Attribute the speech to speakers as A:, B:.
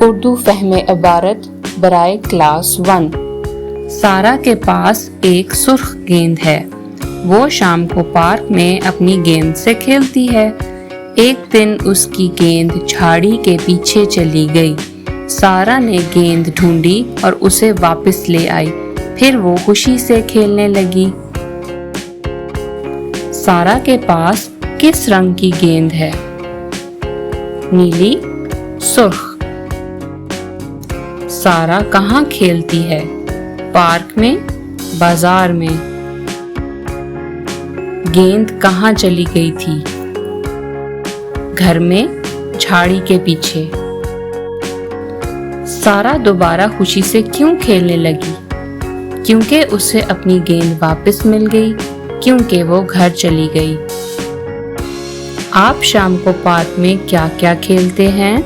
A: اردو فہم عبارت برائے کلاس 1۔ سارا کے پاس ایک سرخ گیند ہے۔ وہ شام کو پارک میں اپنی گیند سے کھیلتی ہے۔ ایک دن اس کی گیند جھاڑی کے پیچھے چلی گئی۔ سارا نے گیند ڈھونڈی اور اسے واپس لے آئی۔ پھر وہ خوشی سے کھیلنے لگی۔ سارا کے پاس کس رنگ کی گیند ہے؟ نیلی، سرخ۔ سارا کہاں کھیلتی ہے؟ پارک میں، بازار میں۔ گیند کہاں چلی گئی تھی؟ گھر میں، جھاڑی کے پیچھے۔ سارا دوبارہ خوشی سے کیوں کھیلنے لگی؟ کیونکہ اسے اپنی گیند واپس مل گئی، کیونکہ وہ گھر چلی گئی۔ آپ شام کو پارک میں کیا کیا کھیلتے ہیں؟